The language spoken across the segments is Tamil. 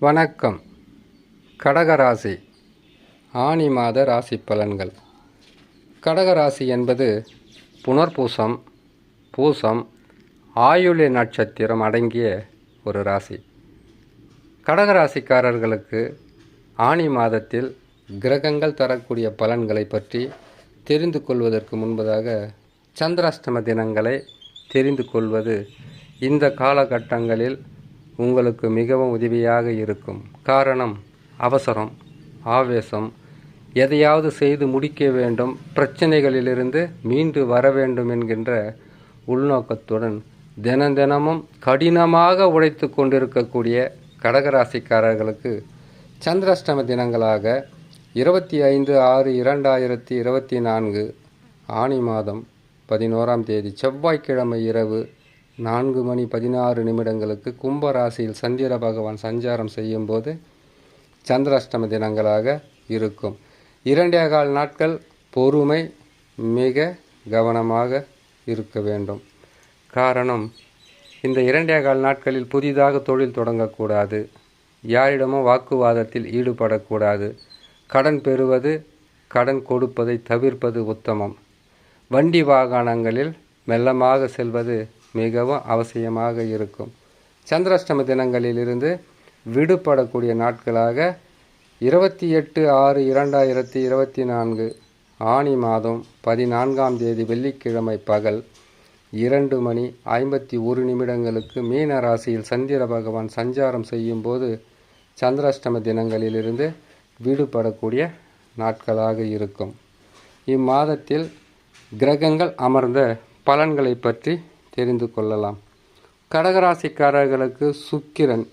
வணக்கம். கடகராசி ஆனி மாத ராசி பலன்கள். கடகராசி என்பது புனர்பூசம், பூசம், ஆயுள்ய நட்சத்திரம் அடங்கிய ஒரு ராசி. கடகராசிக்காரர்களுக்கு ஆனி மாதத்தில் கிரகங்கள் தரக்கூடிய பலன்களை பற்றி தெரிந்து கொள்வதற்கு முன்பதாக சந்திராஷ்டம தினங்களை தெரிந்து கொள்வது இந்த காலகட்டங்களில் உங்களுக்கு மிகவும் உதவியாக இருக்கும். காரணம், அவசரம், ஆவேசம், எதையாவது செய்து முடிக்க வேண்டும், பிரச்சனைகளிலிருந்து மீண்டு வர வேண்டும் என்கின்ற உள்நோக்கத்துடன் தினமும் கடினமாக உழைத்து கொண்டிருக்கக்கூடிய கடகராசிக்காரர்களுக்கு சந்திராஷ்டம தினங்களாக 25/6/2024 ஆனி மாதம் 11ஆம் தேதி செவ்வாய்க்கிழமை இரவு 4:16 கும்பராசியில் சந்திர பகவான் சஞ்சாரம் செய்யும்போது சந்திராஷ்டம தினங்களாக இருக்கும். 2.25 நாட்கள் பொறுமை, மிக கவனமாக இருக்க வேண்டும். காரணம், இந்த 2.25 நாட்களில் புதிதாக தொழில் தொடங்கக்கூடாது, யாரிடமும் வாக்குவாதத்தில் ஈடுபடக்கூடாது, கடன் பெறுவது, கடன் கொடுப்பதை தவிர்ப்பது உத்தமம். வண்டி வாகனங்களில் மெல்லமாக செல்வது மிகவும் அவசியமாக இருக்கும். சந்திராஷ்டம தினங்களிலிருந்து விடுபடக்கூடிய நாட்களாக 28/6/2024 ஆனி மாதம் 14ஆம் தேதி வெள்ளிக்கிழமை பகல் 2:51 மீன ராசியில் சந்திர பகவான் சஞ்சாரம் செய்யும் போது சந்திராஷ்டம தினங்களிலிருந்து விடுபடக்கூடிய நாட்களாக இருக்கும். இம்மாதத்தில் கிரகங்கள் அமர்ந்த பலன்களை பற்றி தெரிந்து கொள்ளலாம். கடகராசிக்காரர்களுக்கு சுக்கிரன்,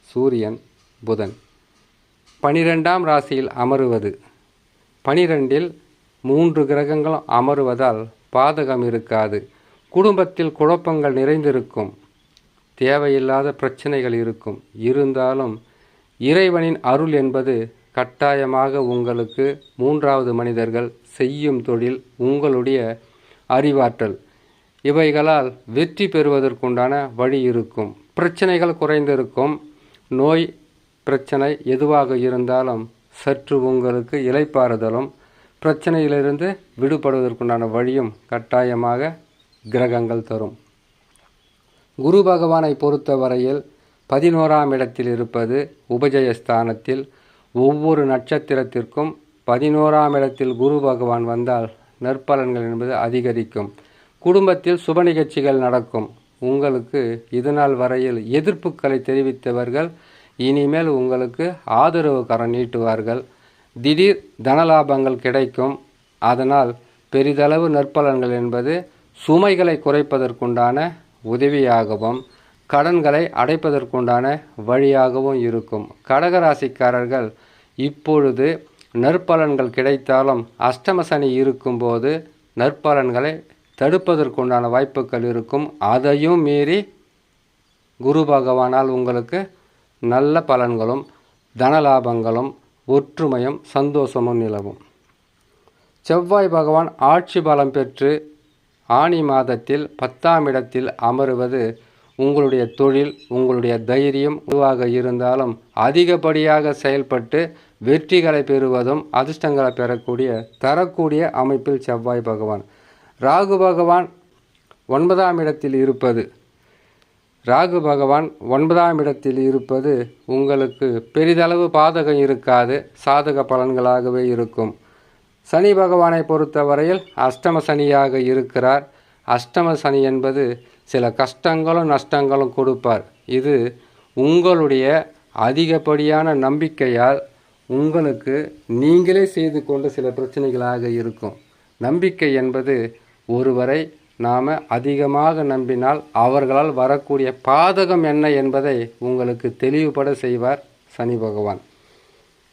சூரியன், புதன் 12ஆம் ராசியில் அமருவது, 12இல் 3 கிரகங்களும் அமருவதால் பாதகம் இருக்காது. குடும்பத்தில் குழப்பங்கள் நிறைந்திருக்கும், தேவையில்லாத பிரச்சனைகள் இருக்கும். இருந்தாலும் இறைவனின் அருள் என்பது கட்டாயமாக உங்களுக்கு 3வது மனிதர்கள் செய்யும் தொழில், உங்களுடைய அறிவாற்றல், இவைகளால் வெற்றி பெறுவதற்குண்டான வழி இருக்கும். பிரச்சனைகள் குறைந்திருக்கும். நோய் பிரச்சனை எதுவாக இருந்தாலும் சற்று உங்களுக்கு இளைப்பாறுதலும், பிரச்சனையிலிருந்து விடுபடுவதற்குண்டான வழியும் கட்டாயமாக கிரகங்கள் தரும். குரு பகவானை பொறுத்தவரையில் 11ஆம் இடத்தில் இருப்பது உபஜயஸ்தானத்தில். ஒவ்வொரு நட்சத்திரத்திற்கும் 11ஆம் இடத்தில் குரு பகவான் வந்தால் நற்பலன்கள் என்பது அதிகரிக்கும். குடும்பத்தில் சுப நிகழ்ச்சிகள் நடக்கும். உங்களுக்கு இதுநாள் வரையில் எதிர்ப்புகளை தெரிவித்தவர்கள் இனிமேல் உங்களுக்கு ஆதரவு கரம் நீட்டுவார்கள். திடீர் தனலாபங்கள் கிடைக்கும். அதனால் பெரிதளவு நற்பலன்கள் என்பது சுமைகளை குறைப்பதற்குண்டான உதவியாகவும் கடன்களை அடைப்பதற்குண்டான வழியாகவும் இருக்கும். கடகராசிக்காரர்கள் இப்பொழுது நற்பலன்கள் கிடைத்தாலும் அஷ்டம சனி இருக்கும்போது நற்பலன்களை தடுப்பதற்குண்டான வாய்ப்புகள் இருக்கும். அதையும் மீறி குரு பகவானால் உங்களுக்கு நல்ல பலன்களும் தனலாபங்களும் ஒற்றுமையும் சந்தோஷமும் நிலவும். செவ்வாய் பகவான் ஆட்சி பலம் பெற்று ஆனி மாதத்தில் 10ஆம் இடத்தில் அமருவது உங்களுடைய தொழில், உங்களுடைய தைரியம் உருவாக இருந்தாலும் அதிகப்படியாக செயல்பட்டு வெற்றிகளை பெறுவதும் அதிர்ஷ்டங்களை தரக்கூடிய அமைப்பில் செவ்வாய் பகவான். ராகு பகவான் 9ஆம் இடத்தில் இருப்பது, உங்களுக்கு பெரிதளவு பாதகம் இருக்காது, சாதக பலன்களாகவே இருக்கும். சனி பகவானை பொறுத்தவரையில் அஷ்டம சனியாக இருக்கிறார். அஷ்டம சனி என்பது சில கஷ்டங்களும் நஷ்டங்களும் கொடுப்பார். இது உங்களுடைய அதிகப்படியான நம்பிக்கையால் உங்களுக்கு நீங்களே செய்து கொண்டு சில பிரச்சனைகளாக இருக்கும். நம்பிக்கை என்பது ஒருவரை நாம் அதிகமாக நம்பினால் அவர்களால் வரக்கூடிய பாதகம் என்ன என்பதை உங்களுக்கு தெளிவுபட செய்வார் சனி பகவான்.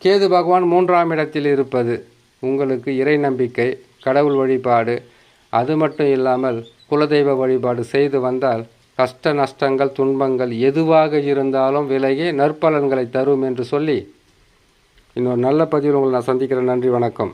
கேது பகவான் 3ஆம் இடத்தில் இருப்பது உங்களுக்கு இறை நம்பிக்கை, கடவுள் வழிபாடு, அது மட்டும் இல்லாமல் குலதெய்வ வழிபாடு செய்து வந்தால் கஷ்ட நஷ்டங்கள் துன்பங்கள் எதுவாக இருந்தாலும் விலகி நற்பலன்களை தரும் என்று சொல்லி இன்னொரு நல்ல பதிவில் உங்களை நான் சந்திக்கிறேன். நன்றி, வணக்கம்.